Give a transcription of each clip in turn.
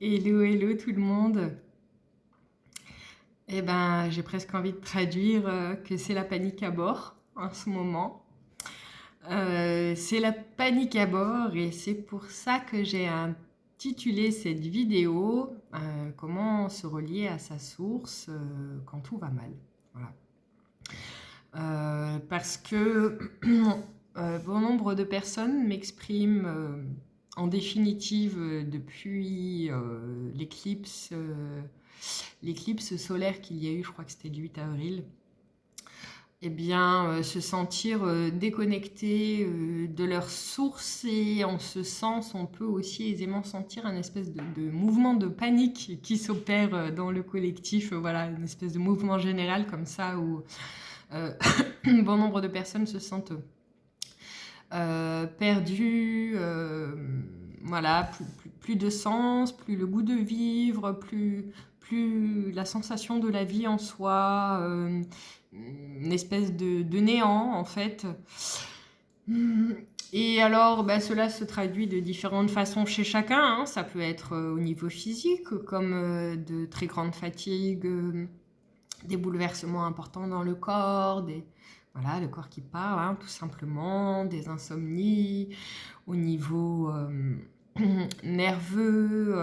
Hello, hello tout le monde. Eh ben, j'ai presque envie de traduire que c'est la panique à bord en ce moment. C'est la panique à bord et c'est pour ça que j'ai intitulé cette vidéo Comment se relier à sa source quand tout va mal. Voilà. Parce que bon nombre de personnes m'expriment en définitive depuis l'éclipse solaire qu'il y a eu, je crois que c'était le 8 avril, eh bien, se sentir déconnecté de leur source, et en ce sens, on peut aussi aisément sentir un espèce de mouvement de panique qui s'opère dans le collectif, voilà, une espèce de mouvement général comme ça où euh, bon nombre de personnes se sentent perdues, voilà, plus de sens, plus le goût de vivre, plus la sensation de la vie en soi, une espèce de néant en fait. Et alors, bah, cela se traduit de différentes façons chez chacun, hein. Ça peut être au niveau physique, comme de très grandes fatigues, des bouleversements importants dans le corps, voilà, le corps qui parle, hein, tout simplement, des insomnies, au niveau nerveux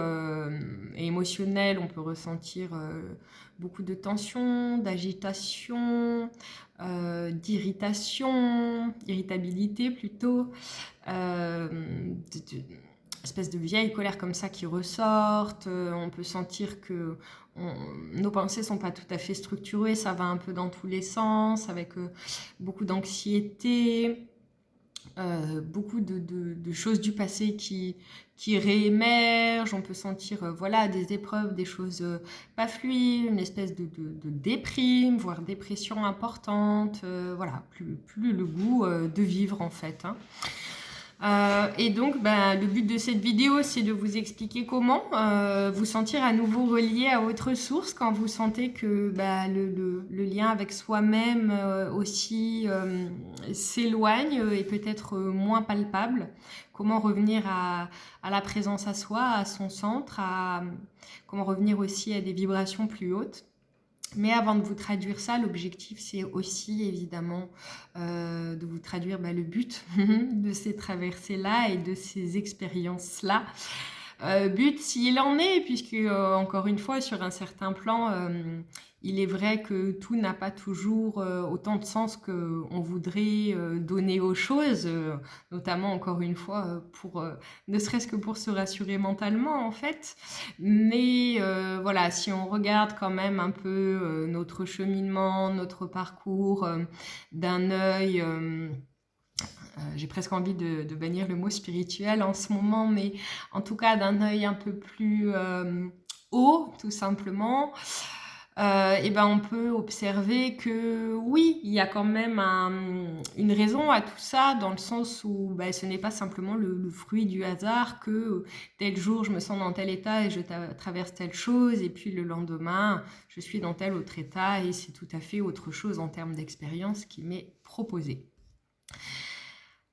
et émotionnel, on peut ressentir beaucoup de tension, d'agitation, d'irritation, irritabilité plutôt, espèce de vieille colère comme ça qui ressortent. On peut sentir que nos pensées sont pas tout à fait structurées, ça va un peu dans tous les sens, avec beaucoup d'anxiété, beaucoup de choses du passé qui réémergent. On peut sentir voilà, des épreuves, des choses pas fluides, une espèce de déprime, voire dépression importante. Voilà, plus le goût de vivre en fait, hein. Et donc, le but de cette vidéo, c'est de vous expliquer comment vous sentir à nouveau relié à votre source quand vous sentez que le lien avec soi-même aussi s'éloigne et peut-être moins palpable. Comment revenir à la présence à soi, à son centre, comment revenir aussi à des vibrations plus hautes. Mais avant de vous traduire ça, l'objectif, c'est aussi évidemment de vous traduire le but de ces traversées-là et de ces expériences-là. But s'il en est, puisque encore une fois, sur un certain plan, il est vrai que tout n'a pas toujours autant de sens qu'on voudrait donner aux choses, notamment encore une fois pour ne serait-ce que pour se rassurer mentalement en fait. Mais voilà, si on regarde quand même un peu notre cheminement, notre parcours d'un œil, j'ai presque envie de bannir le mot spirituel en ce moment, mais en tout cas d'un œil un peu plus haut, tout simplement, et ben on peut observer que oui, il y a quand même une raison à tout ça, dans le sens où ce n'est pas simplement le fruit du hasard que tel jour je me sens dans tel état et je traverse telle chose, et puis le lendemain je suis dans tel autre état et c'est tout à fait autre chose en termes d'expérience qui m'est proposée.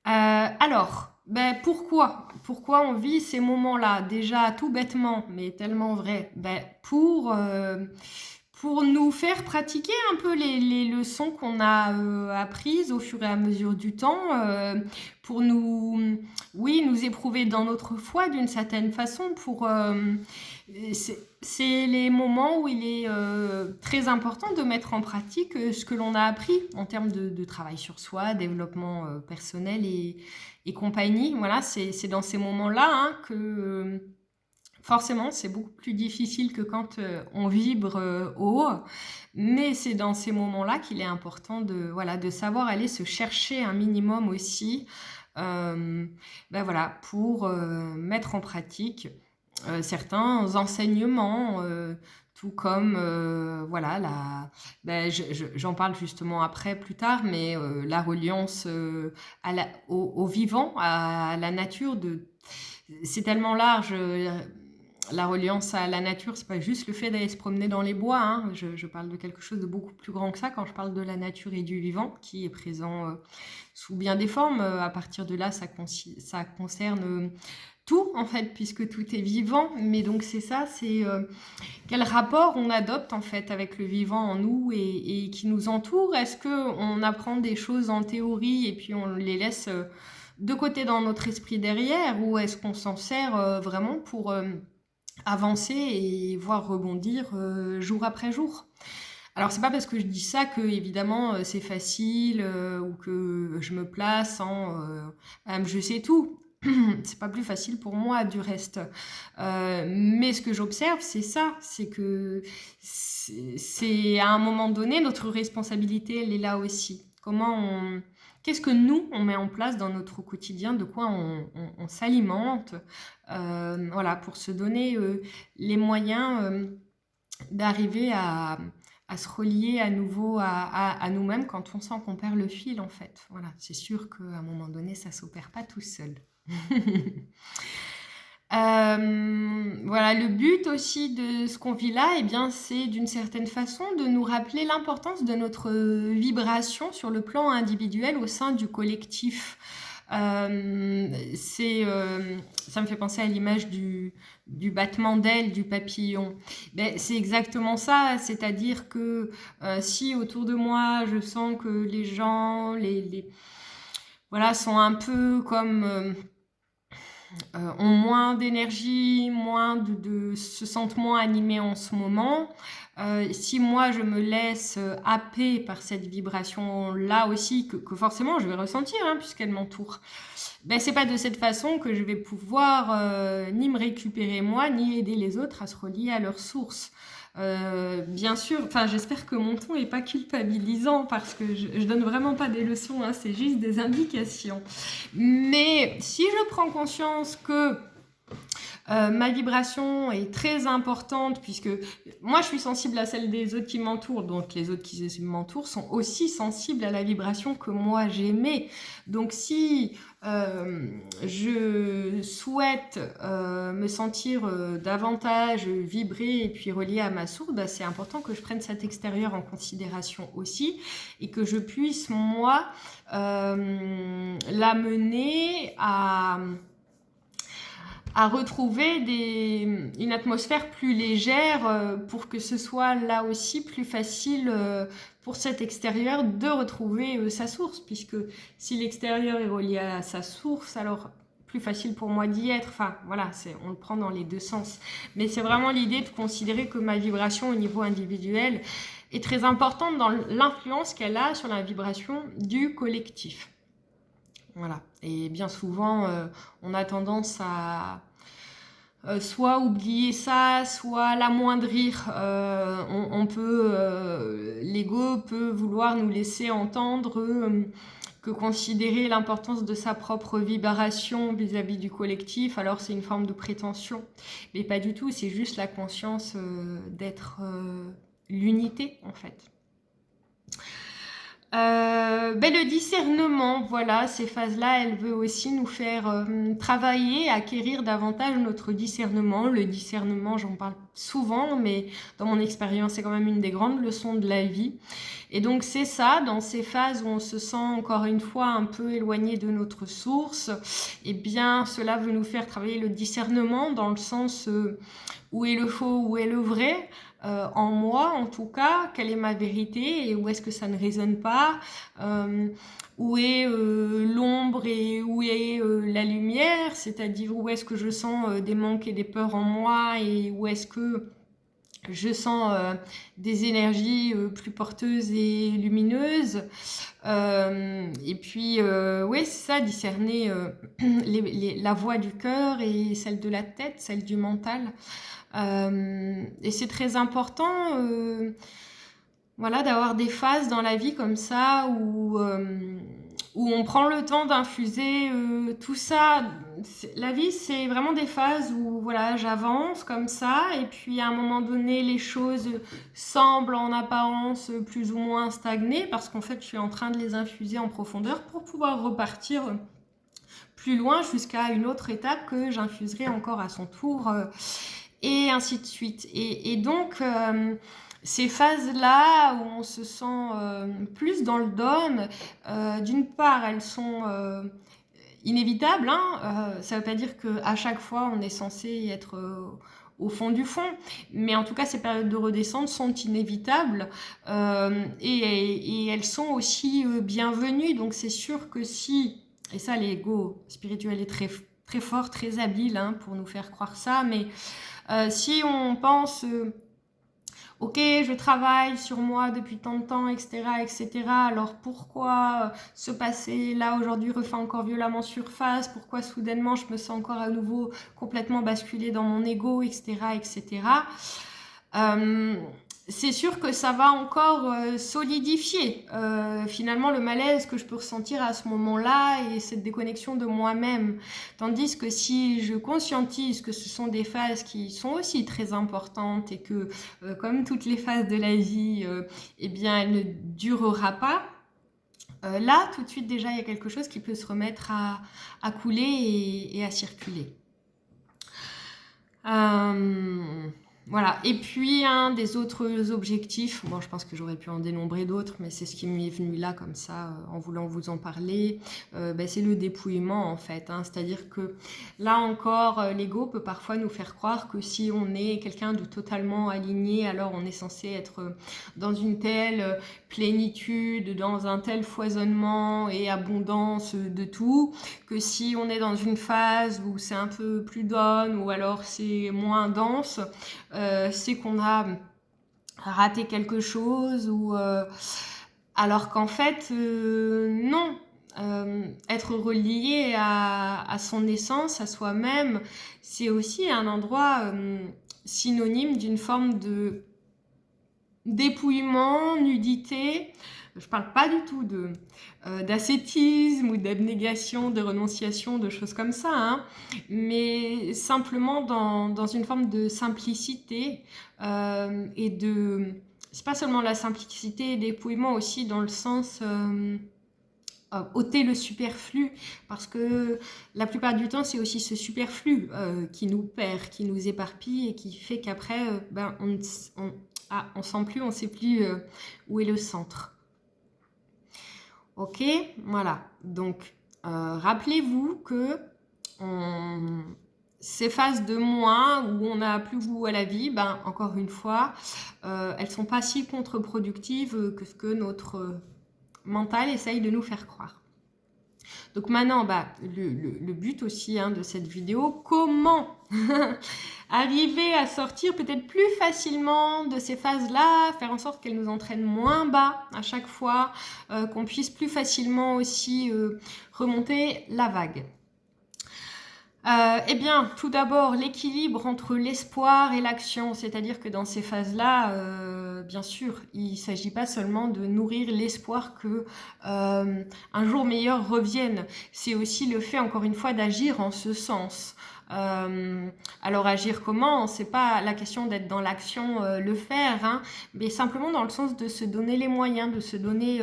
Alors, pourquoi on vit ces moments-là? Déjà, tout bêtement, mais tellement vrai, pour nous faire pratiquer un peu les leçons qu'on a apprises au fur et à mesure du temps, pour nous éprouver dans notre foi d'une certaine façon, c'est les moments où il est très important de mettre en pratique ce que l'on a appris en termes de travail sur soi, développement personnel et compagnie. Voilà, c'est dans ces moments-là hein, que forcément c'est beaucoup plus difficile que quand on vibre haut, mais c'est dans ces moments-là qu'il est important de savoir aller se chercher un minimum aussi pour mettre en pratique certains enseignements, tout comme j'en parle justement après plus tard, mais la reliance au vivant, à la nature, c'est tellement large. La reliance à la nature, c'est pas juste le fait d'aller se promener dans les bois, hein. Je parle de quelque chose de beaucoup plus grand que ça quand je parle de la nature et du vivant qui est présent sous bien des formes. À partir de là, ça concerne tout, en fait, puisque tout est vivant. Mais donc, c'est ça, c'est quel rapport on adopte, en fait, avec le vivant en nous et qui nous entoure. Est-ce qu'on apprend des choses en théorie et puis on les laisse de côté dans notre esprit derrière, ou est-ce qu'on s'en sert vraiment pour avancer et voir rebondir jour après jour? Alors, c'est pas parce que je dis ça que, évidemment, c'est facile ou que je me place je sais tout. C'est pas plus facile pour moi, du reste. Mais ce que j'observe, c'est ça, c'est que c'est à un moment donné, notre responsabilité, elle est là aussi. Qu'est-ce que nous, on met en place dans notre quotidien, de quoi on s'alimente, voilà, pour se donner les moyens d'arriver à se relier à nouveau à nous-mêmes quand on sent qu'on perd le fil, en fait. Voilà, c'est sûr qu'à un moment donné, ça s'opère pas tout seul. Voilà, le but aussi de ce qu'on vit là, eh bien, c'est d'une certaine façon de nous rappeler l'importance de notre vibration sur le plan individuel au sein du collectif. Ça me fait penser à l'image du battement d'aile du papillon. Ben, c'est exactement ça, c'est-à-dire que si autour de moi je sens que les gens voilà, sont un peu comme ont moins d'énergie, se sentent moins animés en ce moment. Si moi je me laisse happer par cette vibration-là aussi, que forcément je vais ressentir, hein, puisqu'elle m'entoure, ben, c'est pas de cette façon que je vais pouvoir ni me récupérer moi, ni aider les autres à se relier à leur source. Bien sûr, enfin j'espère que mon ton est pas culpabilisant parce que je donne vraiment pas des leçons, hein, c'est juste des indications. Mais si je prends conscience que ma vibration est très importante, puisque moi je suis sensible à celle des autres qui m'entourent, donc les autres qui m'entourent sont aussi sensibles à la vibration que moi j'émets. Donc si je souhaite me sentir davantage vibrer et puis relier à ma source, bah, c'est important que je prenne cet extérieur en considération aussi et que je puisse moi l'amener à retrouver une atmosphère plus légère pour que ce soit là aussi plus facile pour cet extérieur de retrouver sa source, puisque si l'extérieur est relié à sa source, alors plus facile pour moi d'y être. Enfin voilà, on le prend dans les deux sens, mais c'est vraiment l'idée de considérer que ma vibration au niveau individuel est très importante dans l'influence qu'elle a sur la vibration du collectif. Voilà. Et bien souvent, on a tendance à soit oublier ça, soit l'amoindrir. L'ego peut vouloir nous laisser entendre que considérer l'importance de sa propre vibration vis-à-vis du collectif, alors c'est une forme de prétention. Mais pas du tout, c'est juste la conscience d'être l'unité, en fait. Le discernement, voilà, ces phases-là, elle veut aussi nous faire travailler, acquérir davantage notre discernement. Le discernement, j'en parle souvent, mais dans mon expérience, c'est quand même une des grandes leçons de la vie. Et donc c'est ça, dans ces phases où on se sent encore une fois un peu éloigné de notre source, eh bien cela veut nous faire travailler le discernement dans le sens où est le faux, où est le vrai, en moi en tout cas, quelle est ma vérité et où est-ce que ça ne résonne pas, où est l'ombre et où est la lumière, c'est-à-dire où est-ce que je sens des manques et des peurs en moi et où est-ce que je sens des énergies plus porteuses et lumineuses. Et puis, oui, c'est ça, discerner la voix du cœur et celle de la tête, celle du mental. Et c'est très important voilà, d'avoir des phases dans la vie comme ça où on prend le temps d'infuser tout ça. La vie, c'est vraiment des phases où voilà, j'avance comme ça et puis à un moment donné, les choses semblent en apparence plus ou moins stagner parce qu'en fait, je suis en train de les infuser en profondeur pour pouvoir repartir plus loin jusqu'à une autre étape que j'infuserai encore à son tour et ainsi de suite. Et donc... ces phases-là où on se sent plus dans le dôme, d'une part, elles sont inévitable, hein. Ça ne veut pas dire qu'à chaque fois, on est censé être au fond du fond. Mais en tout cas, ces périodes de redescente sont inévitables et elles sont aussi bienvenues. Donc c'est sûr que si, et ça l'ego spirituel est très, très fort, très habile pour nous faire croire ça, mais si on pense... ok, je travaille sur moi depuis tant de temps, etc., etc. Alors pourquoi ce passé là aujourd'hui refait encore violemment surface? Pourquoi soudainement je me sens encore à nouveau complètement basculée dans mon ego, etc., etc. C'est sûr que ça va encore solidifier finalement le malaise que je peux ressentir à ce moment-là et cette déconnexion de moi-même. Tandis que si je conscientise que ce sont des phases qui sont aussi très importantes et que comme toutes les phases de la vie, eh bien elle ne durera pas, là tout de suite déjà il y a quelque chose qui peut se remettre à couler et à circuler. Voilà, et puis un des autres objectifs, bon je pense que j'aurais pu en dénombrer d'autres, mais c'est ce qui m'est venu là comme ça en voulant vous en parler, c'est le dépouillement en fait, c'est-à-dire que là encore l'ego peut parfois nous faire croire que si on est quelqu'un de totalement aligné, alors on est censé être dans une telle plénitude, dans un tel foisonnement et abondance de tout, que si on est dans une phase où c'est un peu plus down ou alors c'est moins dense, c'est qu'on a raté quelque chose ou alors qu'en fait non. Être relié à son essence, à soi-même, c'est aussi un endroit synonyme d'une forme de dépouillement, nudité. Je parle pas du tout d'ascétisme ou d'abnégation, de renonciation, de choses comme ça, mais simplement dans une forme de simplicité et de... C'est pas seulement la simplicité et dépouillement aussi dans le sens... ôter le superflu, parce que la plupart du temps c'est aussi ce superflu qui nous perd, qui nous éparpille et qui fait qu'après on sent plus, on sait plus où est le centre. Ok, voilà, donc rappelez-vous que ces phases de moins où on n'a plus goût à la vie, encore une fois, elles sont pas si contre-productives que ce que notre mental essaye de nous faire croire. Donc maintenant, le but aussi de cette vidéo, comment arriver à sortir peut-être plus facilement de ces phases-là, faire en sorte qu'elles nous entraînent moins bas à chaque fois, qu'on puisse plus facilement aussi remonter la vague. Eh bien, tout d'abord, l'équilibre entre l'espoir et l'action, c'est-à-dire que dans ces phases-là, bien sûr, il ne s'agit pas seulement de nourrir l'espoir que un jour meilleur revienne, c'est aussi le fait, encore une fois, d'agir en ce sens. Alors agir comment? C'est pas la question d'être dans l'action, le faire, mais simplement dans le sens de se donner les moyens, de se donner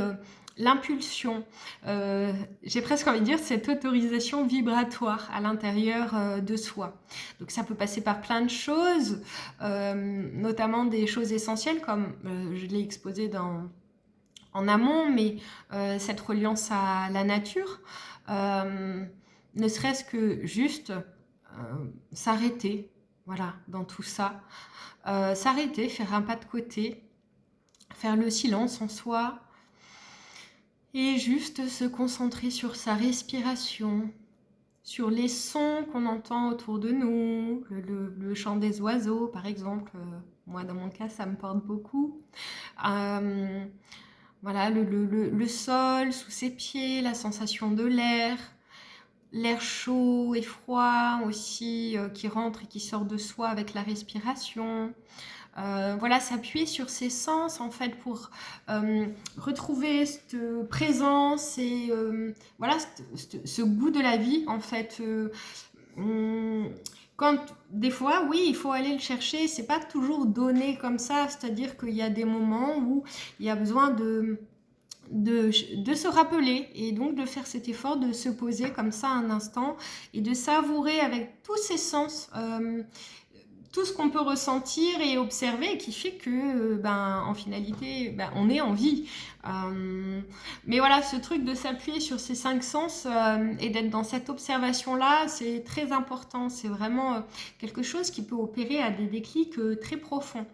l'impulsion, j'ai presque envie de dire cette autorisation vibratoire à l'intérieur de soi. Donc ça peut passer par plein de choses, notamment des choses essentielles comme je l'ai exposé en amont, mais cette reliance à la nature, ne serait-ce que juste s'arrêter, voilà, dans tout ça, s'arrêter, faire un pas de côté, faire le silence en soi, et juste se concentrer sur sa respiration, sur les sons qu'on entend autour de nous, le chant des oiseaux par exemple, moi dans mon cas ça me porte beaucoup, voilà, le sol sous ses pieds, la sensation de l'air chaud et froid aussi qui rentre et qui sort de soi avec la respiration. Voilà, s'appuyer sur ses sens en fait pour retrouver cette présence et voilà ce goût de la vie en fait. Quand des fois, oui, il faut aller le chercher, c'est pas toujours donné comme ça, c'est-à-dire qu'il y a des moments où il y a besoin de se rappeler et donc de faire cet effort de se poser comme ça un instant et de savourer avec tous ses sens tout ce qu'on peut ressentir et observer qui fait que, en finalité, on est en vie. Mais voilà, ce truc de s'appuyer sur ces 5 sens et d'être dans cette observation-là, c'est très important. C'est vraiment quelque chose qui peut opérer à des déclics très profonds.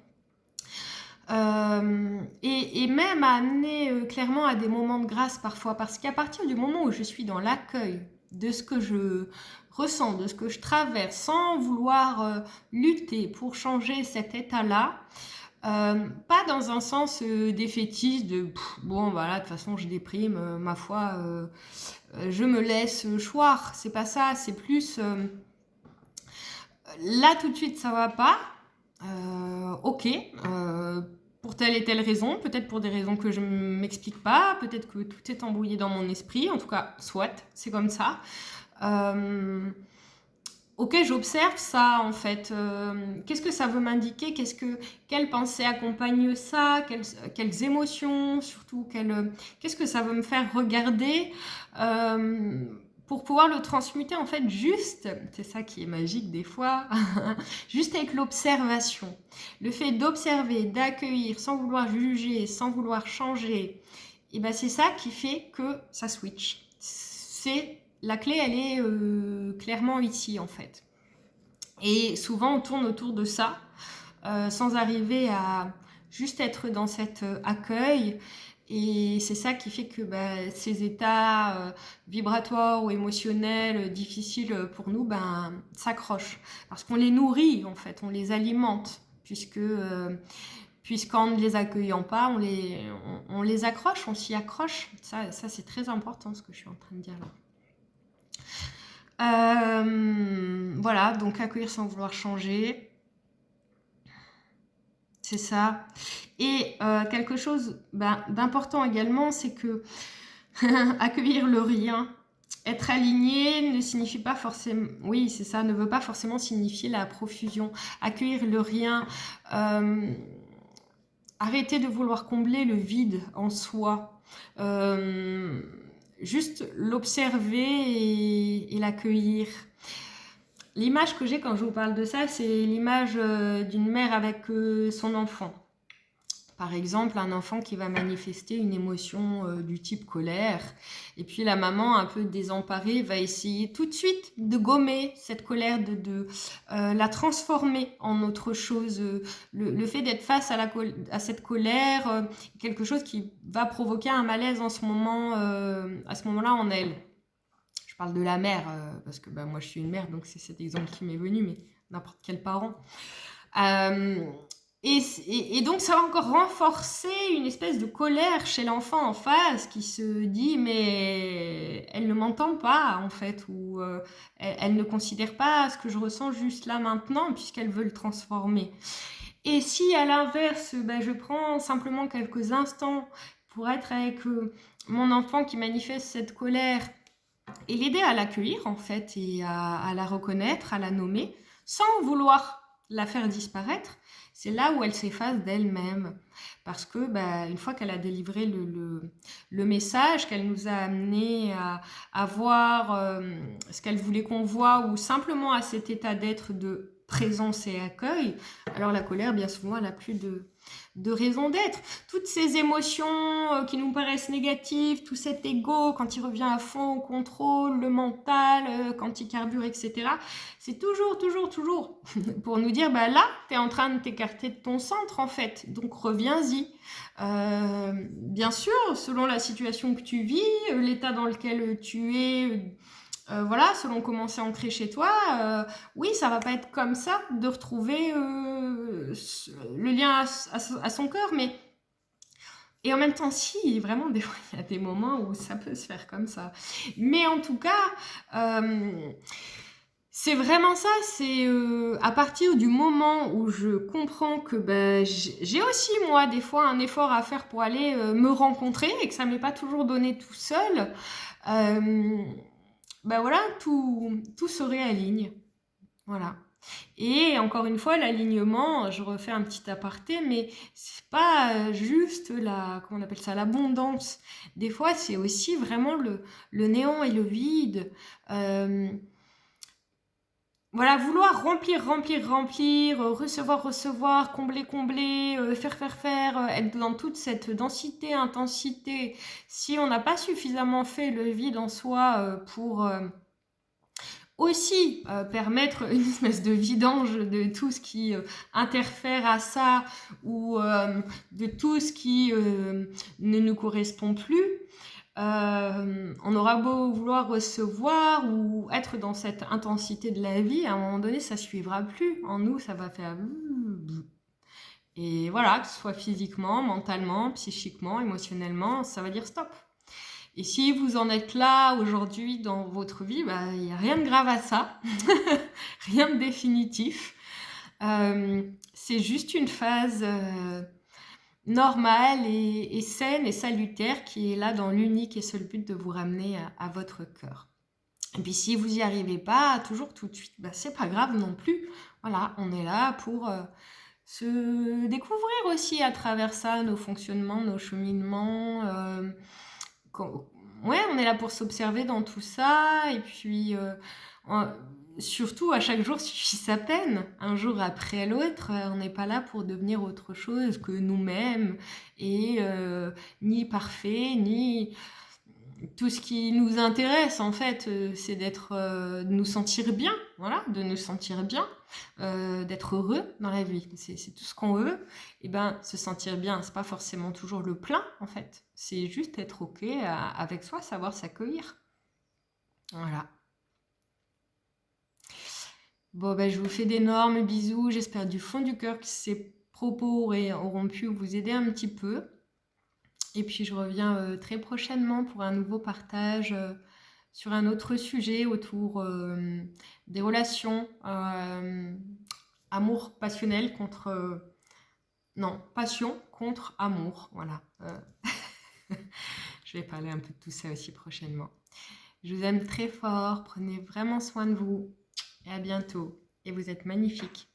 Et même à amener clairement à des moments de grâce parfois, parce qu'à partir du moment où je suis dans l'accueil de ce que je ressens, de ce que je traverse, sans vouloir lutter pour changer cet état-là, pas dans un sens défaitiste de bon voilà, de toute façon je déprime, ma foi, je me laisse choir, c'est pas ça, c'est plus là tout de suite ça va pas, ok, pour telle et telle raison, peut-être pour des raisons que je ne m'explique pas, peut-être que tout est embrouillé dans mon esprit, en tout cas, soit, c'est comme ça. Ok, j'observe ça en fait. Qu'est-ce que ça veut m'indiquer? Quelles pensées accompagnent ça? Quelles émotions surtout? Qu'est-ce que ça veut me faire regarder pour pouvoir le transmuter en fait juste, c'est ça qui est magique des fois, juste avec l'observation. Le fait d'observer, d'accueillir sans vouloir juger, sans vouloir changer, et c'est ça qui fait que ça switch. La clé, elle est clairement ici en fait. Et souvent on tourne autour de ça, sans arriver à juste être dans cet accueil. Et c'est ça qui fait que ces états vibratoires ou émotionnels difficiles pour nous s'accrochent. Parce qu'on les nourrit en fait, on les alimente, puisqu'en ne les accueillant pas, on les accroche, on s'y accroche. Ça c'est très important ce que je suis en train de dire là. Voilà, donc accueillir sans vouloir changer. C'est ça. Et quelque chose d'important également, c'est que accueillir le rien, être aligné ne signifie pas forcément... Oui, c'est ça, ne veut pas forcément signifier la profusion. Accueillir le rien, arrêter de vouloir combler le vide en soi. Juste l'observer et l'accueillir. L'image que j'ai quand je vous parle de ça, c'est l'image d'une mère avec son enfant. Par exemple, un enfant qui va manifester une émotion du type colère. Et puis la maman, un peu désemparée, va essayer tout de suite de gommer cette colère, de la transformer en autre chose. Le fait d'être face à cette colère, quelque chose qui va provoquer un malaise à ce moment-là en elle. Je parle de la mère, parce que moi je suis une mère, donc c'est cet exemple qui m'est venu, mais n'importe quel parent. Et donc ça va encore renforcer une espèce de colère chez l'enfant en face qui se dit mais elle ne m'entend pas en fait, ou elle ne considère pas ce que je ressens juste là maintenant puisqu'elle veut le transformer. Et si à l'inverse, je prends simplement quelques instants pour être avec mon enfant qui manifeste cette colère, et l'aider à l'accueillir en fait et à la reconnaître, à la nommer, sans vouloir la faire disparaître, c'est là où elle s'efface d'elle-même. Parce que une fois qu'elle a délivré le message, qu'elle nous a amené à voir ce qu'elle voulait qu'on voit, ou simplement à cet état d'être de présence et accueil, alors la colère, bien souvent, elle n'a plus de raison d'être. Toutes ces émotions qui nous paraissent négatives, tout cet ego quand il revient à fond au contrôle, le mental, quand il carbure, etc. C'est toujours pour nous dire, là, tu es en train de t'écarter de ton centre en fait, donc reviens-y. Bien sûr, selon la situation que tu vis, l'état dans lequel tu es... voilà, selon comment c'est ancré chez toi, oui, ça va pas être comme ça de retrouver le lien à son cœur, mais... Et en même temps, si, vraiment, des fois, il y a des moments où ça peut se faire comme ça. Mais en tout cas, c'est vraiment ça, c'est à partir du moment où je comprends que j'ai aussi, moi, des fois, un effort à faire pour aller me rencontrer et que ça m'est pas toujours donné tout seul, voilà, tout se réaligne. Voilà. Et encore une fois, l'alignement, je refais un petit aparté, mais c'est pas juste comment on appelle ça, l'abondance. Des fois, c'est aussi vraiment le néant et le vide. voilà, vouloir remplir, remplir, remplir, recevoir, recevoir, combler, combler, faire, faire, faire, être dans toute cette densité, intensité, si on n'a pas suffisamment fait le vide en soi pour aussi permettre une espèce de vidange de tout ce qui interfère à ça ou de tout ce qui ne nous correspond plus. On aura beau vouloir recevoir ou être dans cette intensité de la vie, à un moment donné, ça suivra plus. En nous, ça va faire... Et voilà, que ce soit physiquement, mentalement, psychiquement, émotionnellement, ça va dire stop. Et si vous en êtes là aujourd'hui dans votre vie, bah, il n'y a rien de grave à ça, rien de définitif. C'est juste une phase normale et saine et salutaire qui est là dans l'unique et seul but de vous ramener à votre cœur. Et puis si vous n'y arrivez pas toujours tout de suite, bah, c'est pas grave non plus. Voilà, on est là pour se découvrir aussi à travers ça, nos fonctionnements, nos cheminements. Ouais, on est là pour s'observer dans tout ça. Et puis surtout, à chaque jour suffit sa peine. Un jour après l'autre, on n'est pas là pour devenir autre chose que nous-mêmes. Et ni parfait, ni... Tout ce qui nous intéresse, en fait, c'est de nous sentir bien, voilà, de nous sentir bien, d'être heureux dans la vie. C'est tout ce qu'on veut. Et ben, se sentir bien, c'est pas forcément toujours le plein, en fait. C'est juste être OK avec soi, savoir s'accueillir. Voilà. Bon, ben, je vous fais d'énormes bisous. J'espère du fond du cœur que ces propos auront pu vous aider un petit peu. Et puis je reviens très prochainement pour un nouveau partage sur un autre sujet autour des relations, amour passionnel contre... non, passion contre amour, voilà. Je vais parler un peu de tout ça aussi prochainement. Je vous aime très fort, prenez vraiment soin de vous et à bientôt. Et vous êtes magnifiques.